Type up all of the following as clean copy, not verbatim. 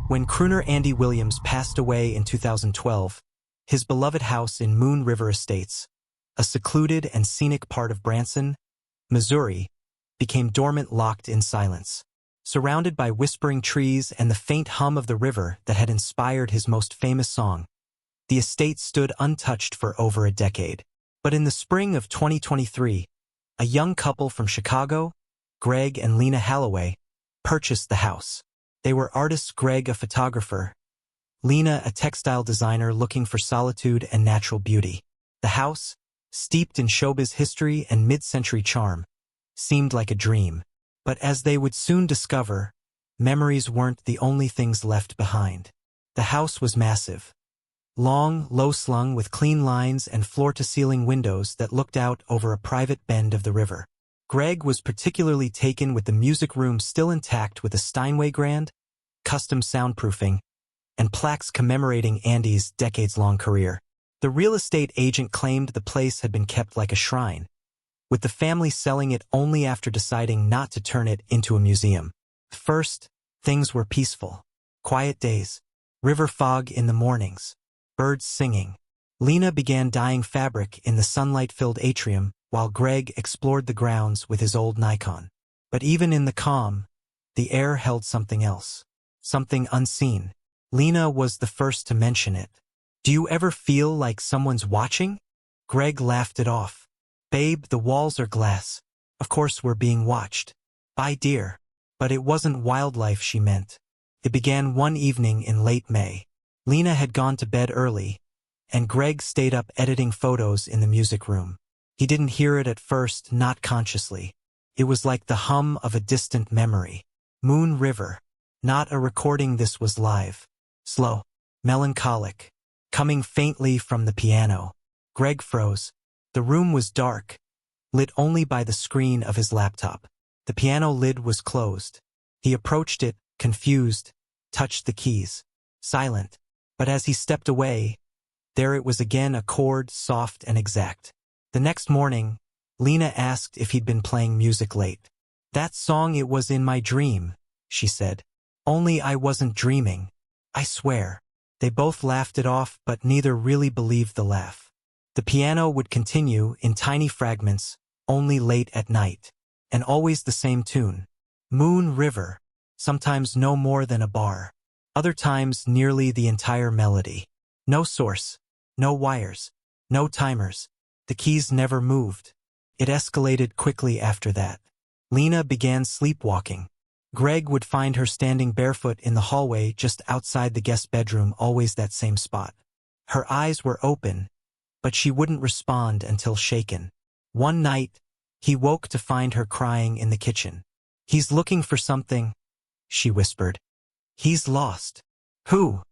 When crooner Andy Williams passed away in 2012, his beloved house in Moon River Estates, a secluded and scenic part of Branson, Missouri, became dormant, locked in silence. Surrounded by whispering trees and the faint hum of the river that had inspired his most famous song, the estate stood untouched for over a decade. But in the spring of 2023, a young couple from Chicago, Greg and Lena Holloway, purchased the house. They were artists, Greg a photographer, Lena a textile designer looking for solitude and natural beauty. The house, steeped in showbiz history and mid-century charm, seemed like a dream. But as they would soon discover, memories weren't the only things left behind. The house was massive. Long, low-slung with clean lines and floor-to-ceiling windows that looked out over a private bend of the river. Greg was particularly taken with the music room still intact with a Steinway grand, custom soundproofing, and plaques commemorating Andy's decades-long career. The real estate agent claimed the place had been kept like a shrine, with the family selling it only after deciding not to turn it into a museum. First, things were peaceful. Quiet days, river fog in the mornings, birds singing. Lena began dyeing fabric in the sunlight-filled atrium while Greg explored the grounds with his old Nikon. But even in the calm, the air held something else, something unseen. Lena was the first to mention it. "Do you ever feel like someone's watching?" Greg laughed it off. "Babe, the walls are glass. Of course we're being watched." "Bye, dear." But it wasn't wildlife she meant. It began one evening in late May. Lena had gone to bed early, and Greg stayed up editing photos in the music room. He didn't hear it at first, not consciously. It was like the hum of a distant memory. Moon River. Not a recording, this was live. Slow. Melancholic. Coming faintly from the piano. Greg froze. The room was dark, lit only by the screen of his laptop. The piano lid was closed. He approached it, confused, touched the keys. Silent. But as he stepped away, there it was again, a chord, soft and exact. The next morning, Lena asked if he'd been playing music late. "That song, it was in my dream," she said. "Only I wasn't dreaming. I swear." They both laughed it off, but neither really believed the laugh. The piano would continue in tiny fragments, only late at night. And always the same tune. Moon River. Sometimes no more than a bar. Other times nearly the entire melody. No source. No wires. No timers. The keys never moved. It escalated quickly after that. Lena began sleepwalking. Greg would find her standing barefoot in the hallway just outside the guest bedroom, always that same spot. Her eyes were open, but she wouldn't respond until shaken. One night, he woke to find her crying in the kitchen. "He's looking for something," she whispered. "He's lost." "Who?"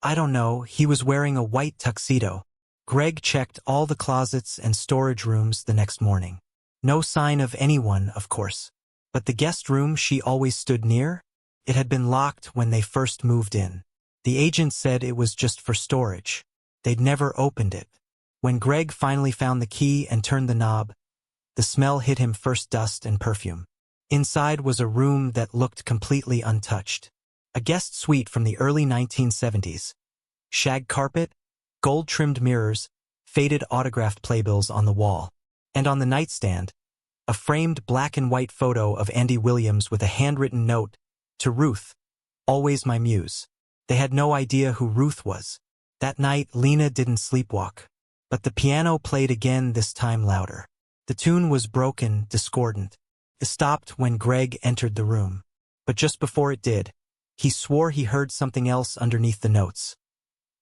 "I don't know. He was wearing a white tuxedo." Greg checked all the closets and storage rooms the next morning. No sign of anyone, of course. But the guest room she always stood near? It had been locked when they first moved in. The agent said it was just for storage. They'd never opened it. When Greg finally found the key and turned the knob, the smell hit him, first dust and perfume. Inside was a room that looked completely untouched. A guest suite from the early 1970s. Shag carpet, gold-trimmed mirrors, faded autographed playbills on the wall. And on the nightstand, a framed black and white photo of Andy Williams with a handwritten note, "To Ruth, always my muse." They had no idea who Ruth was. That night, Lena didn't sleepwalk. But the piano played again, this time louder. The tune was broken, discordant. It stopped when Greg entered the room. But just before it did, he swore he heard something else underneath the notes.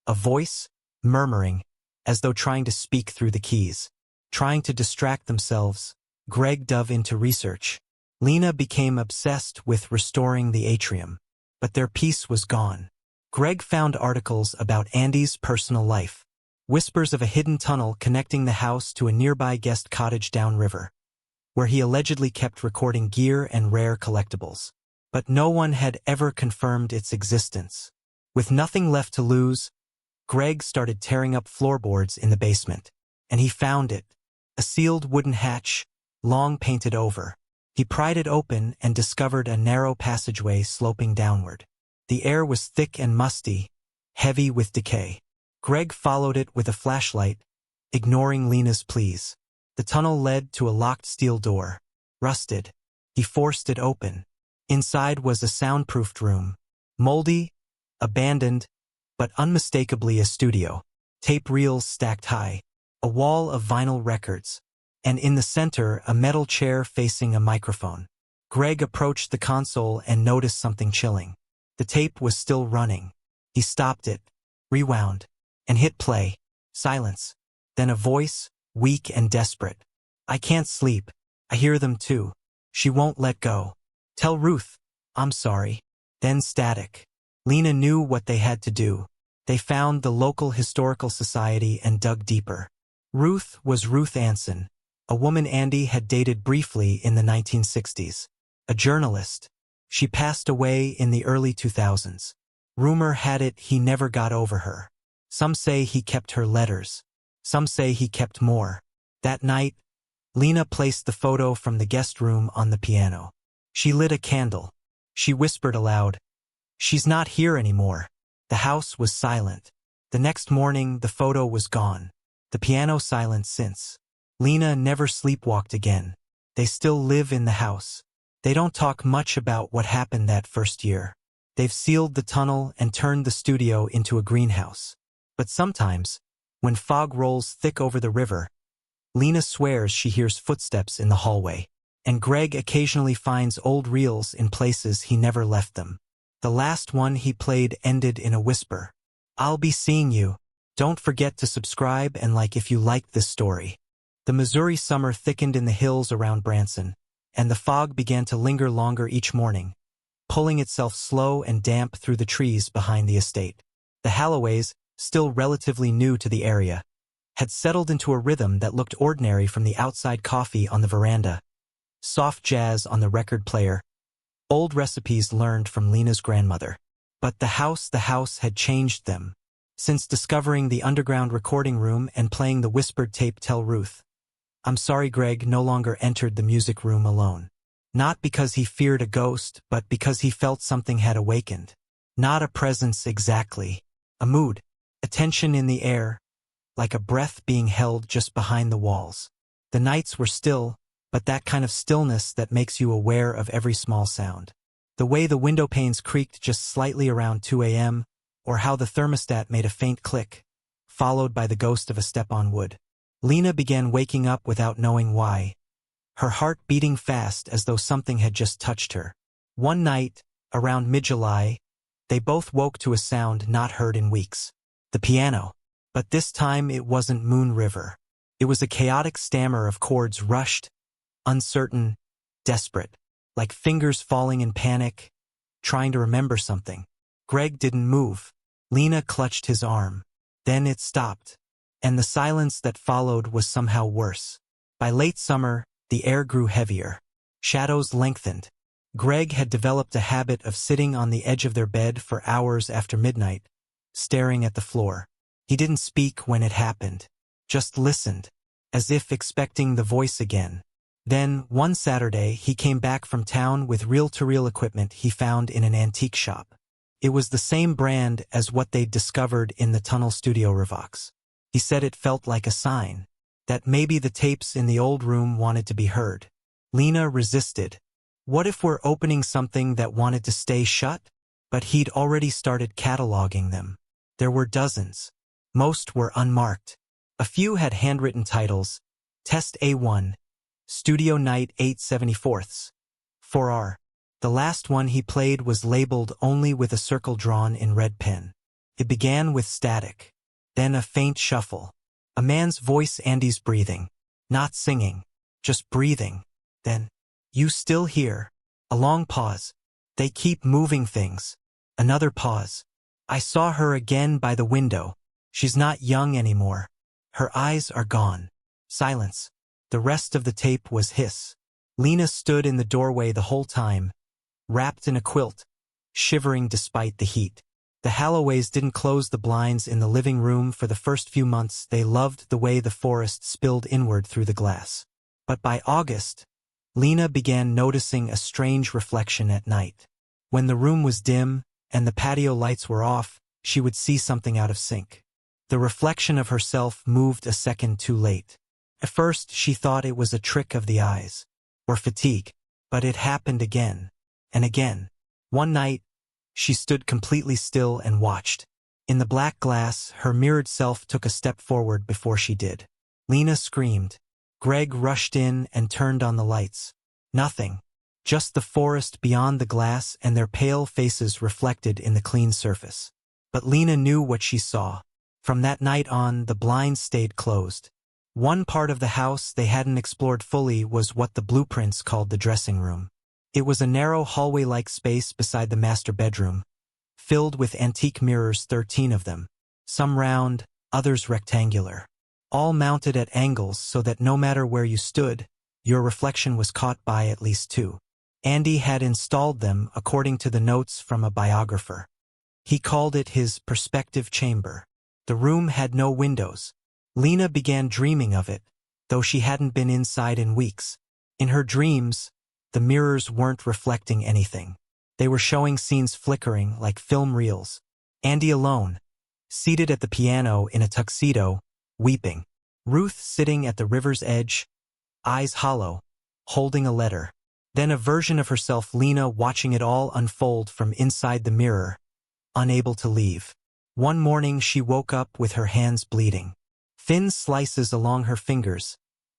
A voice, murmuring, as though trying to speak through the keys. Trying to distract themselves, Greg dove into research. Lena became obsessed with restoring the atrium. But their peace was gone. Greg found articles about Andy's personal life. Whispers of a hidden tunnel connecting the house to a nearby guest cottage downriver, where he allegedly kept recording gear and rare collectibles. But no one had ever confirmed its existence. With nothing left to lose, Greg started tearing up floorboards in the basement. And he found it. A sealed wooden hatch, long painted over. He pried it open and discovered a narrow passageway sloping downward. The air was thick and musty, heavy with decay. Greg followed it with a flashlight, ignoring Lena's pleas. The tunnel led to a locked steel door. Rusted. He forced it open. Inside was a soundproofed room. Moldy, abandoned, but unmistakably a studio. Tape reels stacked high. A wall of vinyl records. And in the center, a metal chair facing a microphone. Greg approached the console and noticed something chilling. The tape was still running. He stopped it, rewound, and hit play. Silence. Then a voice, weak and desperate. "I can't sleep. I hear them too. She won't let go. Tell Ruth. I'm sorry." Then static. Lena knew what they had to do. They found the local historical society and dug deeper. Ruth was Ruth Anson, a woman Andy had dated briefly in the 1960s. A journalist. She passed away in the early 2000s. Rumor had it he never got over her. Some say he kept her letters. Some say he kept more. That night, Lena placed the photo from the guest room on the piano. She lit a candle. She whispered aloud, "She's not here anymore." The house was silent. The next morning, the photo was gone. The piano silent since. Lena never sleepwalked again. They still live in the house. They don't talk much about what happened that first year. They've sealed the tunnel and turned the studio into a greenhouse. But sometimes, when fog rolls thick over the river, Lena swears she hears footsteps in the hallway. And Greg occasionally finds old reels in places he never left them. The last one he played ended in a whisper. "I'll be seeing you. Don't forget to subscribe and like if you liked this story." The Missouri summer thickened in the hills around Branson, and the fog began to linger longer each morning, pulling itself slow and damp through the trees behind the estate. The Halloways, still relatively new to the area, had settled into a rhythm that looked ordinary from the outside coffee on the veranda, soft jazz on the record player, old recipes learned from Lena's grandmother. But the house had changed them. Since discovering the underground recording room and playing the whispered tape Tell Ruth. I'm sorry Greg no longer entered the music room alone. Not because he feared a ghost, but because he felt something had awakened. Not a presence exactly. A mood. A tension in the air, like a breath being held just behind the walls. The nights were still, but that kind of stillness that makes you aware of every small sound. The way the window panes creaked just slightly around 2 a.m., or how the thermostat made a faint click, followed by the ghost of a step on wood. Lena began waking up without knowing why, her heart beating fast as though something had just touched her. One night, around mid-July, they both woke to a sound not heard in weeks. The piano. But this time it wasn't Moon River. It was a chaotic stammer of chords rushed, uncertain, desperate, like fingers falling in panic, trying to remember something. Greg didn't move. Lena clutched his arm. Then it stopped. And the silence that followed was somehow worse. By late summer, the air grew heavier. Shadows lengthened. Greg had developed a habit of sitting on the edge of their bed for hours after midnight, staring at the floor. He didn't speak when it happened, just listened, as if expecting the voice again. Then, one Saturday, he came back from town with reel-to-reel equipment he found in an antique shop. It was the same brand as what they'd discovered in the tunnel studio Revox. He said it felt like a sign, that maybe the tapes in the old room wanted to be heard. Lena resisted. What if we're opening something that wanted to stay shut? But he'd already started cataloging them. There were dozens. Most were unmarked. A few had handwritten titles, Test A1, Studio Night 8/74, 4R. The last one he played was labeled only with a circle drawn in red pen. It began with static. Then a faint shuffle. A man's voice, Andy's breathing. Not singing, just breathing. Then, "You still here?" A long pause. "They keep moving things." Another pause. "I saw her again by the window. She's not young anymore. Her eyes are gone." Silence. The rest of the tape was hiss. Lena stood in the doorway the whole time, wrapped in a quilt, shivering despite the heat. The Halloways didn't close the blinds in the living room for the first few months. They loved the way the forest spilled inward through the glass. But by August, Lena began noticing a strange reflection at night. When the room was dim, and the patio lights were off, she would see something out of sync. The reflection of herself moved a second too late. At first, she thought it was a trick of the eyes, or fatigue, but it happened again, and again. One night, she stood completely still and watched. In the black glass, her mirrored self took a step forward before she did. Lena screamed. Greg rushed in and turned on the lights. Nothing. Just the forest beyond the glass and their pale faces reflected in the clean surface. But Lena knew what she saw. From that night on, the blinds stayed closed. One part of the house they hadn't explored fully was what the blueprints called the dressing room. It was a narrow hallway-like space beside the master bedroom, filled with antique mirrors, 13 of them, some round, others rectangular, all mounted at angles so that no matter where you stood, your reflection was caught by at least two. Andy had installed them according to the notes from a biographer. He called it his perspective chamber. The room had no windows. Lena began dreaming of it, though she hadn't been inside in weeks. In her dreams, the mirrors weren't reflecting anything. They were showing scenes flickering like film reels. Andy alone, seated at the piano in a tuxedo, weeping. Ruth sitting at the river's edge, eyes hollow, holding a letter. Then a version of herself, Lena, watching it all unfold from inside the mirror, unable to leave. One morning she woke up with her hands bleeding. Thin slices along her fingers,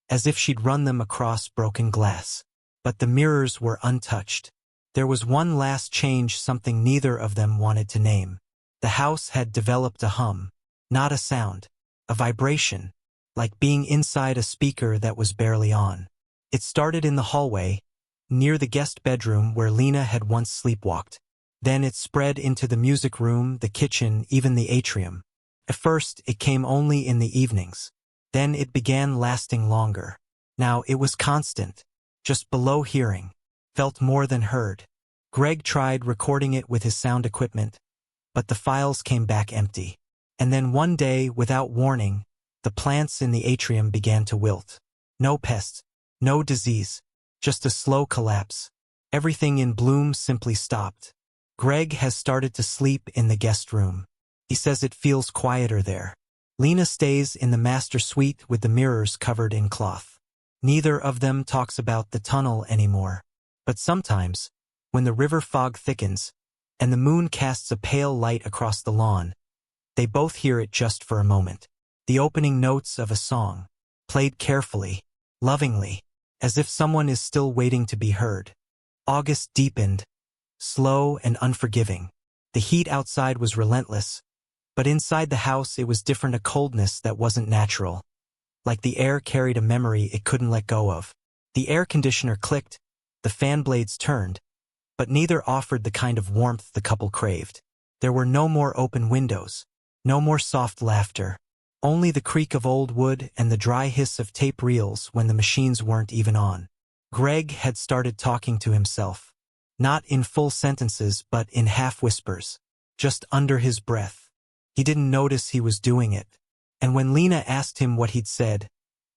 as if she'd run them across broken glass. But the mirrors were untouched. There was one last change, something neither of them wanted to name. The house had developed a hum, not a sound, a vibration, like being inside a speaker that was barely on. It started in the hallway, near the guest bedroom where Lena had once sleepwalked. Then it spread into the music room, the kitchen, even the atrium. At first, it came only in the evenings. Then it began lasting longer. Now it was constant, just below hearing, felt more than heard. Greg tried recording it with his sound equipment, but the files came back empty. And then one day, without warning, the plants in the atrium began to wilt. No pests, no disease, just a slow collapse. Everything in bloom simply stopped. Greg has started to sleep in the guest room. He says it feels quieter there. Lena stays in the master suite with the mirrors covered in cloth. Neither of them talks about the tunnel anymore. But sometimes, when the river fog thickens, and the moon casts a pale light across the lawn, they both hear it just for a moment. The opening notes of a song, played carefully, lovingly, as if someone is still waiting to be heard. August deepened, slow and unforgiving. The heat outside was relentless, but inside the house it was different, a coldness that wasn't natural. Like the air carried a memory it couldn't let go of. The air conditioner clicked, the fan blades turned, but neither offered the kind of warmth the couple craved. There were no more open windows, no more soft laughter, only the creak of old wood and the dry hiss of tape reels when the machines weren't even on. Greg had started talking to himself, not in full sentences but in half whispers, just under his breath. He didn't notice he was doing it, and when Lena asked him what he'd said,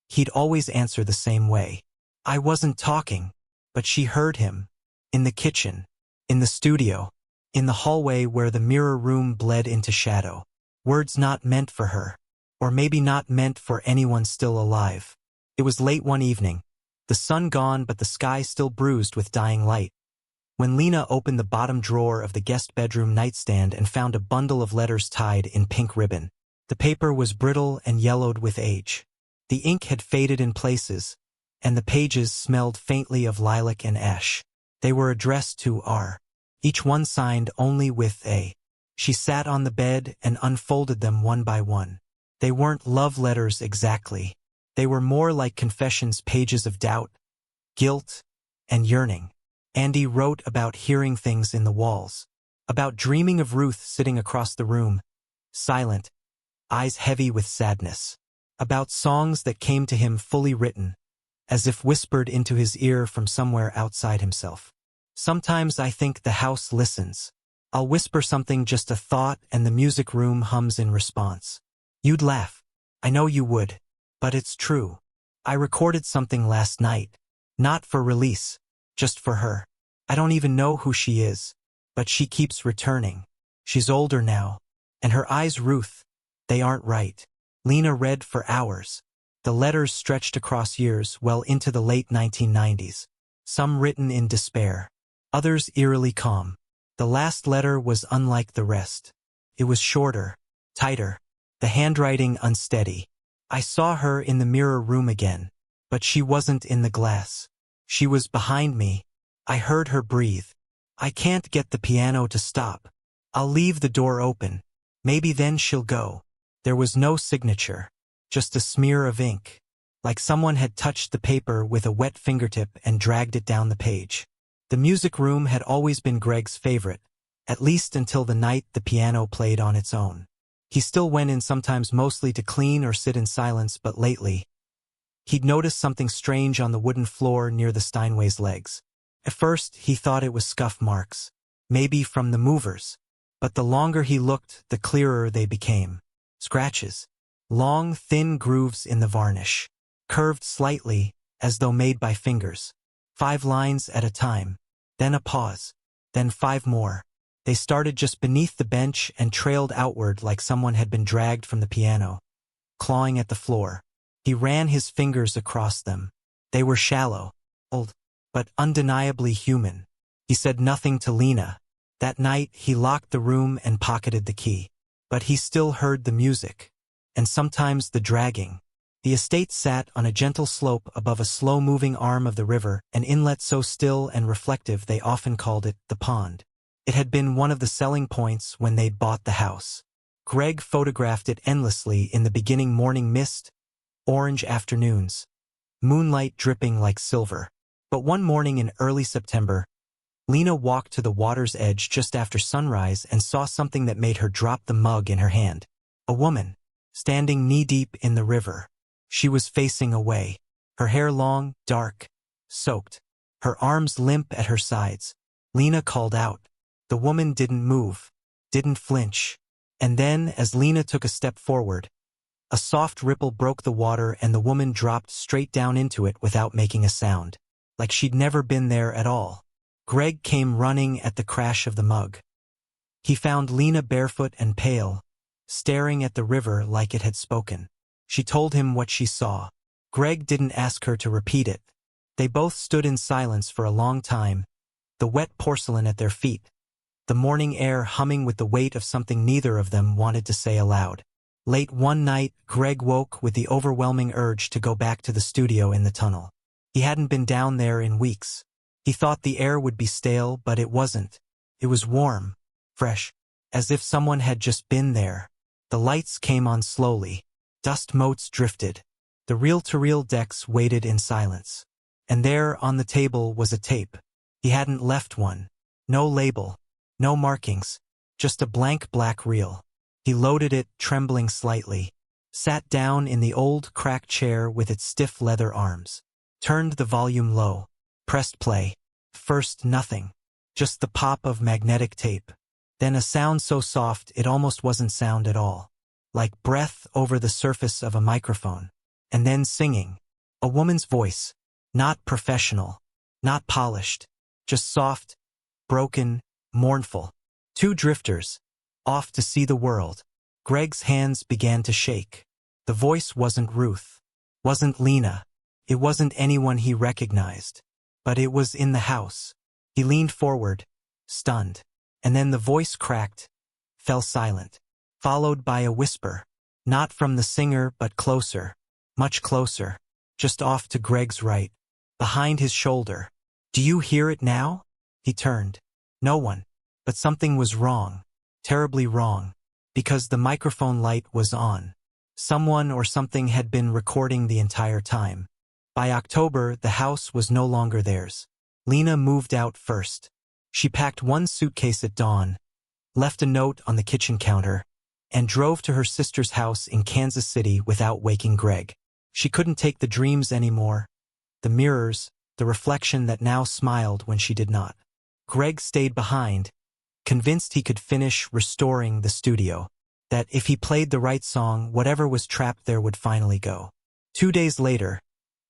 he'd always answer the same way. I wasn't talking, but she heard him. In the kitchen, in the studio, in the hallway where the mirror room bled into shadow. Words not meant for her, or maybe not meant for anyone still alive. It was late one evening, the sun gone but the sky still bruised with dying light, when Lena opened the bottom drawer of the guest bedroom nightstand and found a bundle of letters tied in pink ribbon. The paper was brittle and yellowed with age. The ink had faded in places, and the pages smelled faintly of lilac and ash. They were addressed to R, each one signed only with A. She sat on the bed and unfolded them one by one. They weren't love letters exactly. They were more like confessions, pages of doubt, guilt, and yearning. Andy wrote about hearing things in the walls, about dreaming of Ruth sitting across the room, silent, eyes heavy with sadness, about songs that came to him fully written, as if whispered into his ear from somewhere outside himself. Sometimes I think the house listens. I'll whisper something, just a thought, and the music room hums in response. You'd laugh. I know you would. But it's true. I recorded something last night. Not for release. Just for her. I don't even know who she is. But she keeps returning. She's older now. And her eyes, Ruth, they aren't right. Lena read for hours. The letters stretched across years, well into the late 1990s. Some written in despair. Others eerily calm. The last letter was unlike the rest. It was shorter, tighter, the handwriting unsteady. I saw her in the mirror room again, but she wasn't in the glass. She was behind me. I heard her breathe. I can't get the piano to stop. I'll leave the door open. Maybe then she'll go. There was no signature, just a smear of ink, like someone had touched the paper with a wet fingertip and dragged it down the page. The music room had always been Greg's favorite, at least until the night the piano played on its own. He still went in sometimes, mostly to clean or sit in silence, but lately, he'd noticed something strange on the wooden floor near the Steinway's legs. At first, he thought it was scuff marks, maybe from the movers. But the longer he looked, the clearer they became. Scratches. Long, thin grooves in the varnish. Curved slightly, as though made by fingers. 5 lines at a time. Then a pause. Then 5 more. They started just beneath the bench and trailed outward like someone had been dragged from the piano, clawing at the floor. He ran his fingers across them. They were shallow, old, but undeniably human. He said nothing to Lena. That night, he locked the room and pocketed the key. But he still heard the music, and sometimes the dragging. The estate sat on a gentle slope above a slow-moving arm of the river, an inlet so still and reflective they often called it the pond. It had been one of the selling points when they'd bought the house. Greg photographed it endlessly in the beginning morning mist, orange afternoons, moonlight dripping like silver. But one morning in early September, Lena walked to the water's edge just after sunrise and saw something that made her drop the mug in her hand. A woman, standing knee-deep in the river. She was facing away, her hair long, dark, soaked, her arms limp at her sides. Lena called out. The woman didn't move, didn't flinch. And then, as Lena took a step forward, a soft ripple broke the water and the woman dropped straight down into it without making a sound, like she'd never been there at all. Greg came running at the crash of the mug. He found Lena barefoot and pale, staring at the river like it had spoken. She told him what she saw. Greg didn't ask her to repeat it. They both stood in silence for a long time, the wet porcelain at their feet, the morning air humming with the weight of something neither of them wanted to say aloud. Late one night, Greg woke with the overwhelming urge to go back to the studio in the tunnel. He hadn't been down there in weeks. He thought the air would be stale, but it wasn't. It was warm, fresh, as if someone had just been there. The lights came on slowly. Dust motes drifted. The reel-to-reel decks waited in silence. And there, on the table, was a tape. He hadn't left one. No label. No markings. Just a blank black reel. He loaded it, trembling slightly. Sat down in the old, cracked chair with its stiff leather arms. Turned the volume low. Pressed play. First nothing. Just the pop of magnetic tape. Then a sound so soft it almost wasn't sound at all. Like breath over the surface of a microphone. And then singing. A woman's voice. Not professional. Not polished. Just soft, broken, mournful. 2 drifters. Off to see the world. Greg's hands began to shake. The voice wasn't Ruth. Wasn't Lena. It wasn't anyone he recognized. But it was in the house. He leaned forward, stunned. And then the voice cracked, fell silent, followed by a whisper. Not from the singer, but closer. Much closer. Just off to Greg's right. Behind his shoulder. Do you hear it now? He turned. No one. But something was wrong. Terribly wrong. Because the microphone light was on. Someone or something had been recording the entire time. By October, the house was no longer theirs. Lena moved out first. She packed 1 suitcase at dawn, left a note on the kitchen counter, and drove to her sister's house in Kansas City without waking Greg. She couldn't take the dreams anymore. The mirrors, the reflection that now smiled when she did not. Greg stayed behind, convinced he could finish restoring the studio, that if he played the right song, whatever was trapped there would finally go. 2 days later,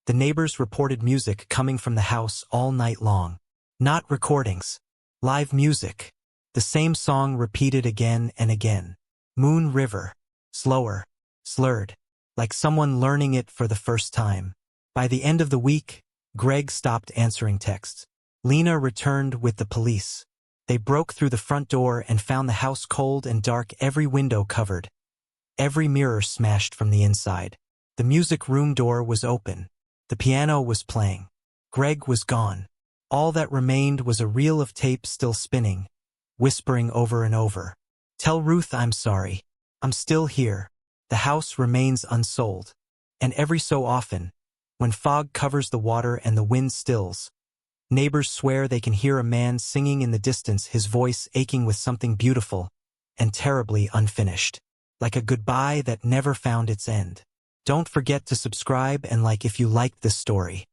the neighbors reported music coming from the house all night long. Not recordings. Live music. The same song repeated again and again. Moon River. Slower. Slurred. Like someone learning it for the first time. By the end of the week, Greg stopped answering texts. Lena returned with the police. They broke through the front door and found the house cold and dark, every window covered. Every mirror smashed from the inside. The music room door was open. The piano was playing. Greg was gone. All that remained was a reel of tape still spinning, whispering over and over. Tell Ruth I'm sorry. I'm still here. The house remains unsold. And every so often, when fog covers the water and the wind stills, neighbors swear they can hear a man singing in the distance, his voice aching with something beautiful and terribly unfinished, like a goodbye that never found its end. Don't forget to subscribe and like if you liked this story.